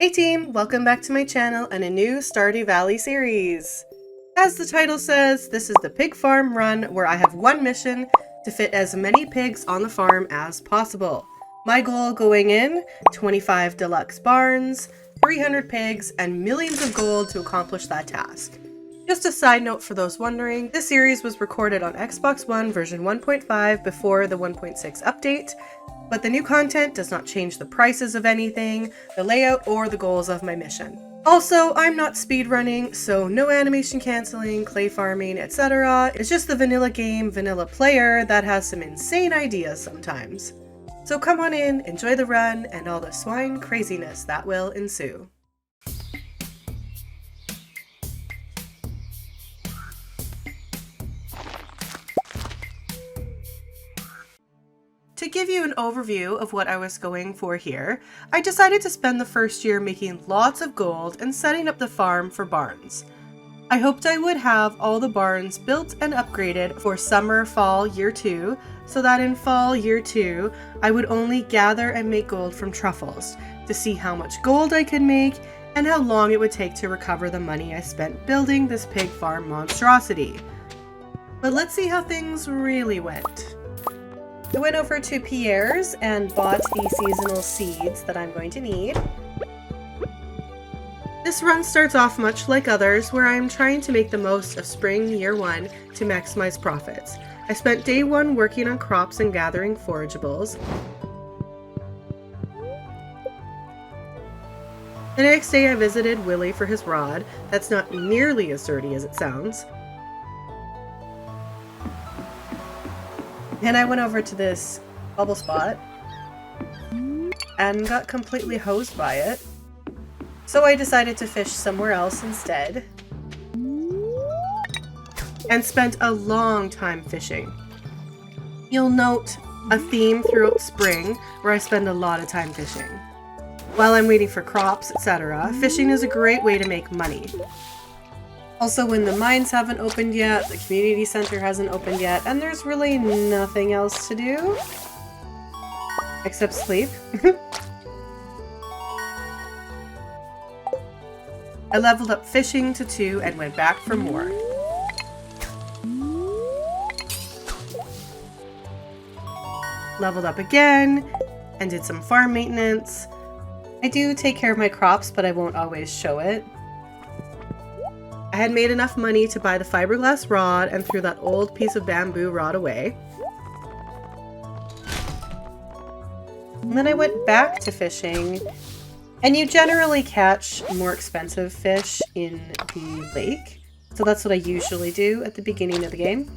Hey team, welcome back to my channel and a new Stardew Valley series. As the title says, this is the pig farm run where I have one mission to fit as many pigs on the farm as possible. My goal going in, 25 deluxe barns, 300 pigs, and millions of gold to accomplish that task. Just a side note for those wondering, this series was recorded on Xbox One version 1.5 before the 1.6 update, but the new content does not change the prices of anything, the layout, or the goals of my mission. Also, I'm not speedrunning, so no animation canceling, clay farming, etc. It's just the vanilla game, vanilla player that has some insane ideas sometimes. So come on in, enjoy the run, and all the swine craziness that will ensue. To give you an overview of what I was going for here, I decided to spend the first year making lots of gold and setting up the farm for barns. I hoped I would have all the barns built and upgraded for summer-fall year 2, so that in fall year 2, I would only gather and make gold from truffles, to see how much gold I could make and how long it would take to recover the money I spent building this pig farm monstrosity. But let's see how things really went. I went over to Pierre's and bought the seasonal seeds that I'm going to need. This run starts off much like others, where I am trying to make the most of spring year 1 to maximize profits. I spent day 1 working on crops and gathering forageables. The next day I visited Willie for his rod. That's not nearly as dirty as it sounds. And I went over to this bubble spot and got completely hosed by it. So I decided to fish somewhere else instead and spent a long time fishing. You'll note a theme throughout spring where I spend a lot of time fishing. While I'm waiting for crops, etc., fishing is a great way to make money. Also, when the mines haven't opened yet, the community center hasn't opened yet, and there's really nothing else to do except sleep. I leveled up fishing to 2 and went back for more. Leveled up again and did some farm maintenance. I do take care of my crops, but I won't always show it. I had made enough money to buy the fiberglass rod and threw that old piece of bamboo rod away. And then I went back to fishing, and you generally catch more expensive fish in the lake, so that's what I usually do at the beginning of the game.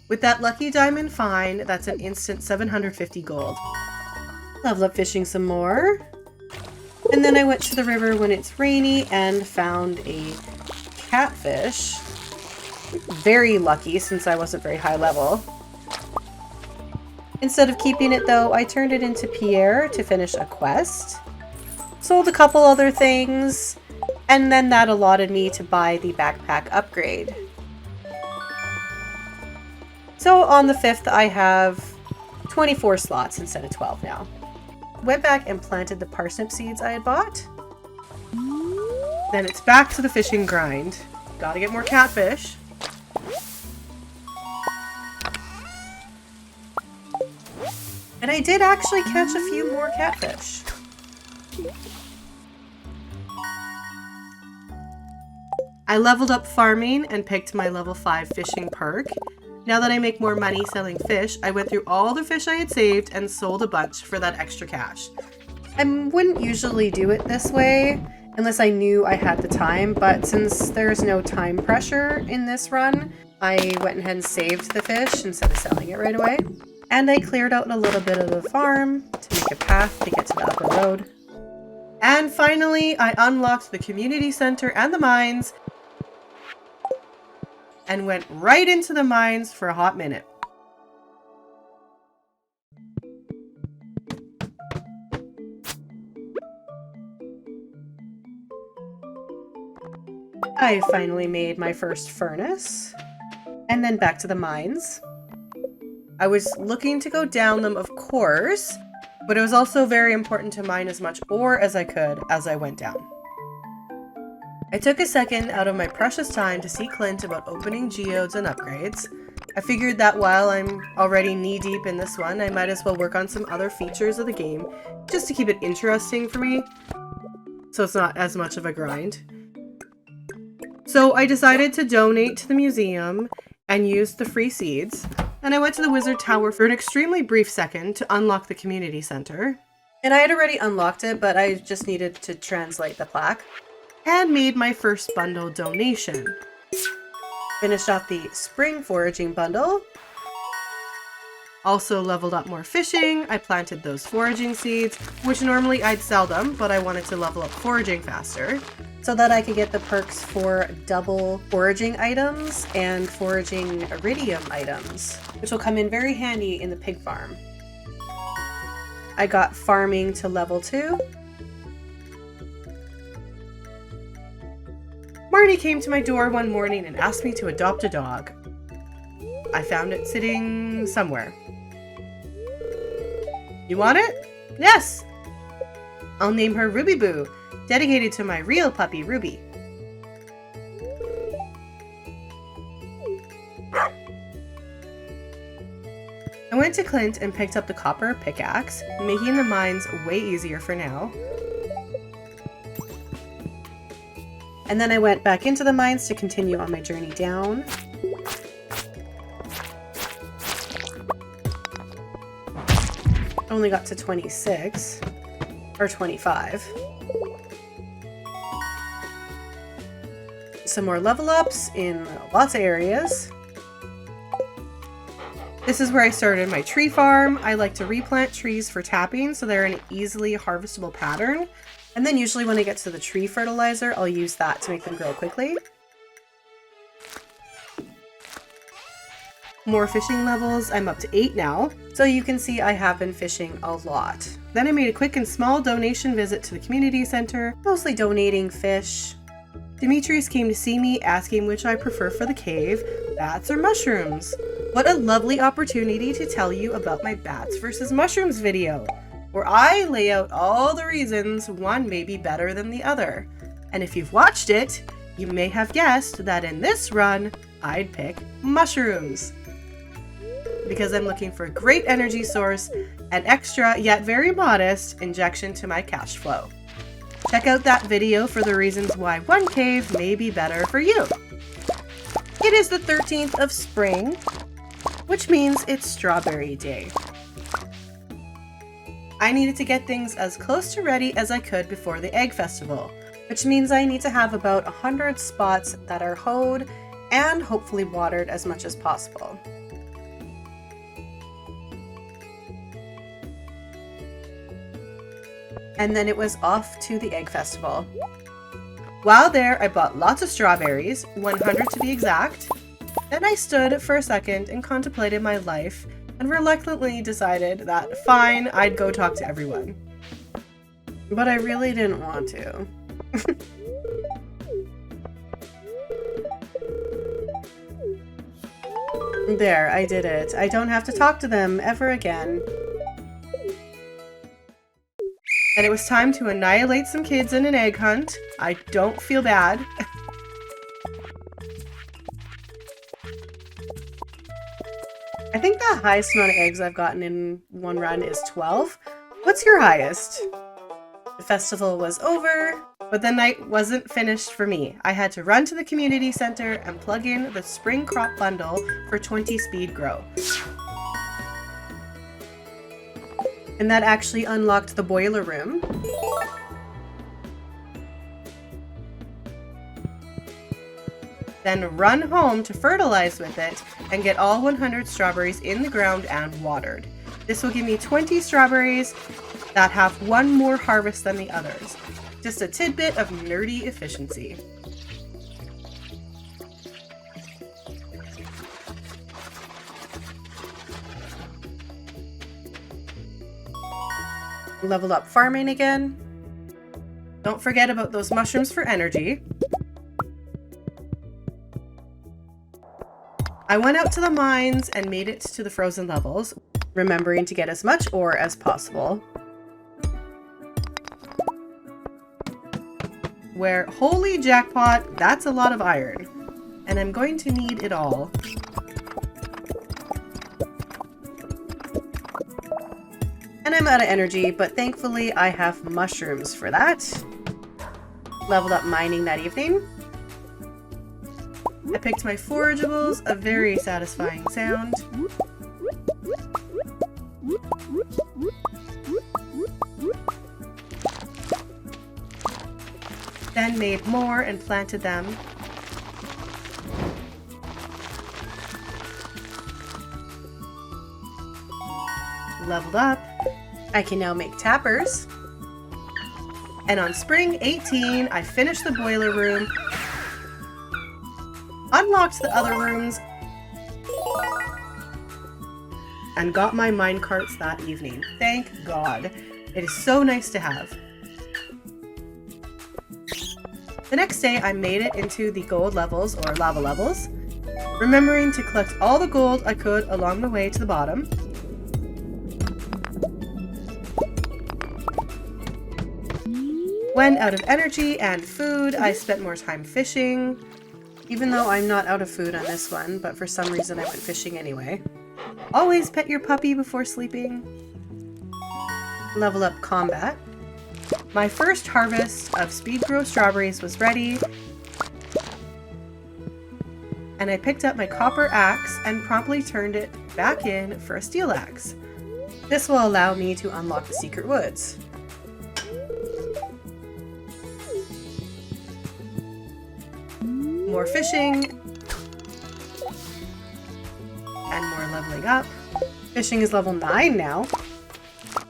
With that lucky diamond find, that's an instant 750 gold. Level up fishing some more. And then I went to the river when it's rainy and found a catfish. Very lucky since I wasn't very high level. Instead of keeping it though, I turned it into Pierre to finish a quest. Sold a couple other things, and then that allotted me to buy the backpack upgrade. So on the 5th I have 24 slots instead of 12 now. Went back and planted the parsnip seeds I had bought. Then it's back to the fishing grind. Gotta get more catfish. And I did actually catch a few more catfish. I leveled up farming and picked my level 5 fishing perk. Now that I make more money selling fish, I went through all the fish I had saved and sold a bunch for that extra cash. I wouldn't usually do it this way unless I knew I had the time, but since there's no time pressure in this run, I went ahead and saved the fish instead of selling it right away. And I cleared out a little bit of the farm to make a path to get to the upper road. And finally, I unlocked the community center and the mines and went right into the mines for a hot minute. I finally made my first furnace, and then back to the mines. I was looking to go down them, of course, But it was also very important to mine as much ore as I could as I went down. I took a second out of my precious time to see Clint about opening geodes and upgrades. I figured that while I'm already knee-deep in this one, I might as well work on some other features of the game, just to keep it interesting for me, so it's not as much of a grind. So I decided to donate to the museum and use the free seeds, and I went to the Wizard Tower for an extremely brief second to unlock the community center. And I had already unlocked it, but I just needed to translate the plaque, and made my first bundle donation. Finished off the spring foraging bundle. Also leveled up more fishing. I planted those foraging seeds, which normally I'd sell them, but I wanted to level up foraging faster so that I could get the perks for double foraging items and foraging iridium items, which will come in very handy in the pig farm. I got farming to level 2. Marty came to my door one morning and asked me to adopt a dog. I found it sitting somewhere. You want it? Yes! I'll name her Ruby Boo, dedicated to my real puppy, Ruby. I went to Clint and picked up the copper pickaxe, making the mines way easier for now. And then I went back into the mines to continue on my journey down. Only got to 26, or 25. Some more level ups in lots of areas. This is where I started my tree farm. I like to replant trees for tapping so they're in an easily harvestable pattern. And then usually when I get to the tree fertilizer, I'll use that to make them grow quickly. More fishing levels. I'm up to 8 now. So you can see I have been fishing a lot. Then I made a quick and small donation visit to the community center, mostly donating fish. Demetrius came to see me, asking which I prefer for the cave, bats or mushrooms. What a lovely opportunity to tell you about my bats versus mushrooms video, where I lay out all the reasons one may be better than the other. And if you've watched it, you may have guessed that in this run, I'd pick mushrooms, because I'm looking for a great energy source and extra, yet very modest, injection to my cash flow. Check out that video for the reasons why one cave may be better for you. It is the 13th of spring, which means it's strawberry day. I needed to get things as close to ready as I could before the egg festival, which means I need to have about 100 spots that are hoed and hopefully watered as much as possible. And then it was off to the egg festival. While there, I bought lots of strawberries, 100 to be exact. Then I stood for a second and contemplated my life and reluctantly decided that fine, I'd go talk to everyone. But I really didn't want to. There, I did it. I don't have to talk to them ever again. And it was time to annihilate some kids in an egg hunt. I don't feel bad. I think the highest amount of eggs I've gotten in one run is 12. What's your highest? The festival was over, but the night wasn't finished for me. I had to run to the community center and plug in the spring crop bundle for 20 speed grow. And that actually unlocked the boiler room. Then run home to fertilize with it and get all 100 strawberries in the ground and watered. This will give me 20 strawberries that have one more harvest than the others. Just a tidbit of nerdy efficiency. Leveled up farming again. Don't forget about those mushrooms for energy. I went out to the mines and made it to the frozen levels, remembering to get as much ore as possible. where, holy jackpot, that's a lot of iron. And I'm going to need it all. And I'm out of energy, but thankfully I have mushrooms for that. Leveled up mining that evening. I picked my forageables, a very satisfying sound. Then made more and planted them. Leveled up. I can now make tappers. And on spring 18, I finished the boiler room, unlocked the other rooms, and got my minecarts that evening. Thank God. It is so nice to have. The next day, I made it into the gold levels, or lava levels, remembering to collect all the gold I could along the way to the bottom. When out of energy and food, I spent more time fishing, even though I'm not out of food on this one, but for some reason I went fishing anyway. Always pet your puppy before sleeping. Level up combat. My first harvest of speed grow strawberries was ready, and I picked up my copper axe and promptly turned it back in for a steel axe. This will allow me to unlock the secret woods. More fishing, and more leveling up. Fishing is level 9 now.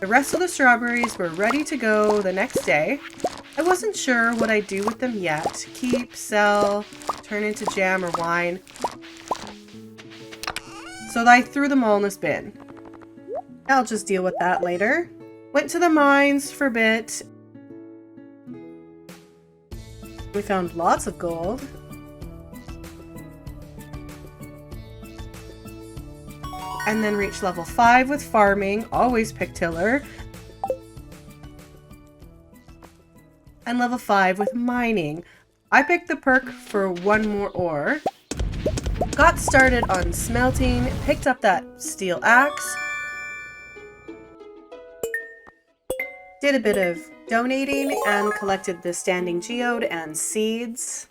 The rest of the strawberries were ready to go the next day. I wasn't sure what I'd do with them yet. Keep, sell, turn into jam or wine. So I threw them all in this bin. I'll just deal with that later. Went to the mines for a bit. We found lots of gold. And then reach level 5 with farming, always pick tiller. And level 5 with mining. I picked the perk for one more ore. Got started on smelting, picked up that steel axe. Did a bit of donating and collected the standing geode and seeds.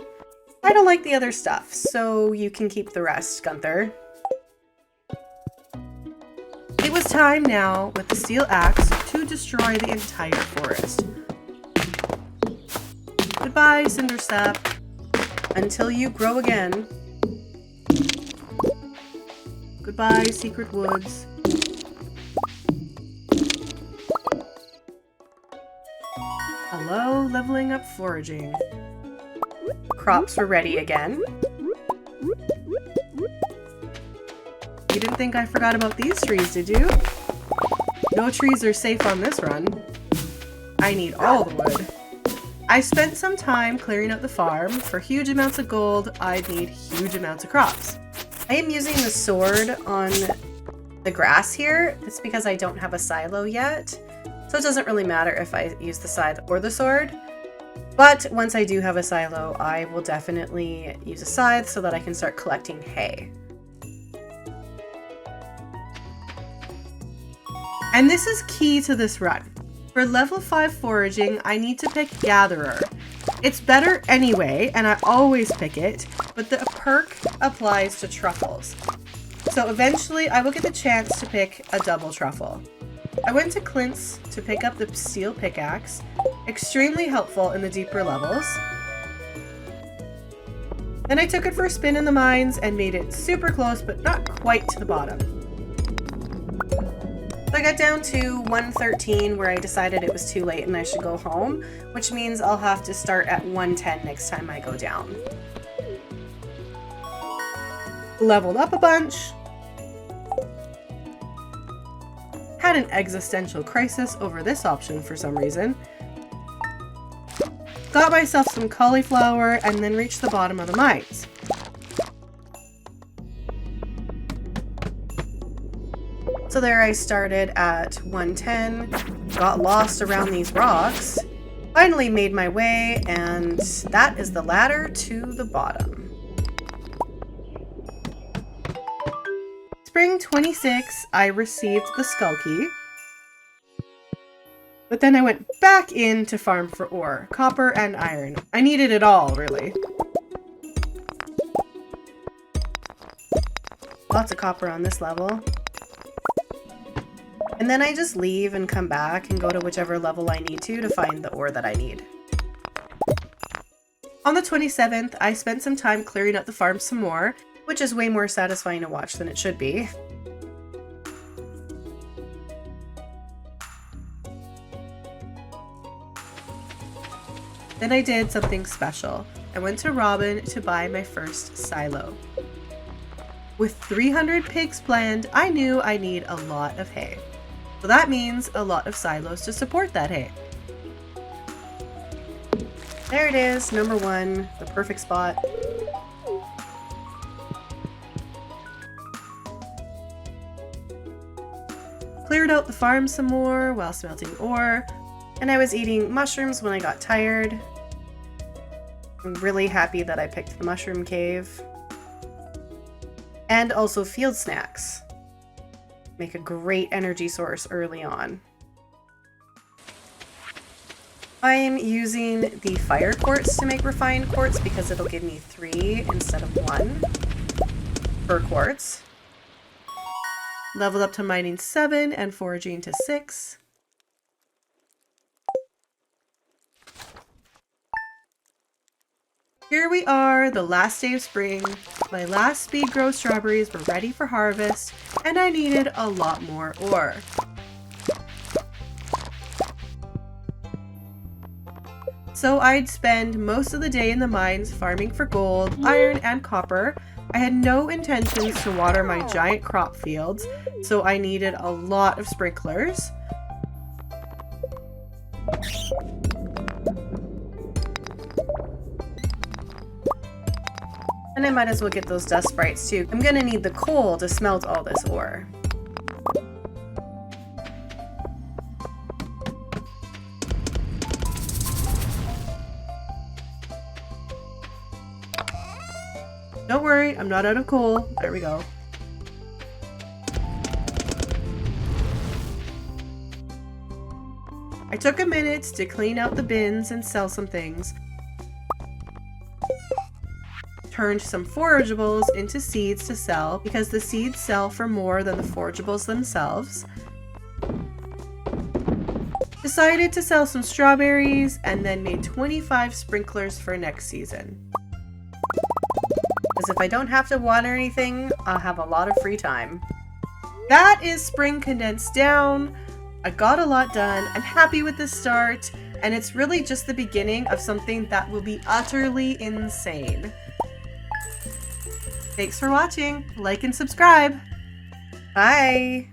I don't like the other stuff, so you can keep the rest, Gunther. It was time now, with the steel axe, to destroy the entire forest. Goodbye, Cinderstep. Until you grow again. Goodbye, secret woods. Hello, leveling up foraging. Crops were ready again. You didn't think I forgot about these trees, did you? No trees are safe on this run. I need all the wood. I spent some time clearing out the farm. For huge amounts of gold, I need huge amounts of crops. I am using the sword on the grass here. It's because I don't have a silo yet. So it doesn't really matter if I use the scythe or the sword. But once I do have a silo, I will definitely use a scythe so that I can start collecting hay. And this is key to this run. For level 5 foraging, I need to pick Gatherer. It's better anyway, and I always pick it, but the perk applies to truffles. So eventually I will get the chance to pick a double truffle. I went to Clint's to pick up the steel pickaxe, extremely helpful in the deeper levels. Then I took it for a spin in the mines and made it super close, but not quite to the bottom. So I got down to 113 where I decided it was too late and I should go home, which means I'll have to start at 110 next time I go down. Leveled up a bunch. Had an existential crisis over this option for some reason. Got myself some cauliflower and then reached the bottom of the mines. So there I started at 110, got lost around these rocks, Finally made my way, and that is the ladder to the bottom. Spring 26, I received the skull key. But then I went back in to farm for ore, copper and iron. I needed it all, really. Lots of copper on this level. And then I just leave and come back and go to whichever level I need to find the ore that I need. On the 27th, I spent some time clearing out the farm some more, which is way more satisfying to watch than it should be. Then I did something special. I went to Robin to buy my first silo. With 300 pigs planned, I knew I need a lot of hay. So that means a lot of silos to support that hay. There it is, number 1, the perfect spot. Cleared out the farm some more while smelting ore, and I was eating mushrooms when I got tired. I'm really happy that I picked the mushroom cave. And also field snacks. Make a great energy source early on. I'm using the fire quartz to make refined quartz because it'll give me 3 instead of 1 per quartz. Leveled up to mining 7 and foraging to 6. Here we are, the last day of spring. My last speed grow strawberries were ready for harvest, and I needed a lot more ore. So I'd spend most of the day in the mines farming for gold, iron, and copper. I had no intentions to water my giant crop fields, so I needed a lot of sprinklers. And I might as well get those dust sprites too. I'm gonna need the coal to smelt all this ore. Don't worry, I'm not out of coal. There we go. I took a minute to clean out the bins and sell some things. Turned some forageables into seeds to sell because the seeds sell for more than the forageables themselves. Decided to sell some strawberries and then made 25 sprinklers for next season. Because if I don't have to water anything, I'll have a lot of free time. That is spring condensed down. I got a lot done. I'm happy with the start, and it's really just the beginning of something that will be utterly insane. Thanks for watching. Like and subscribe. Bye.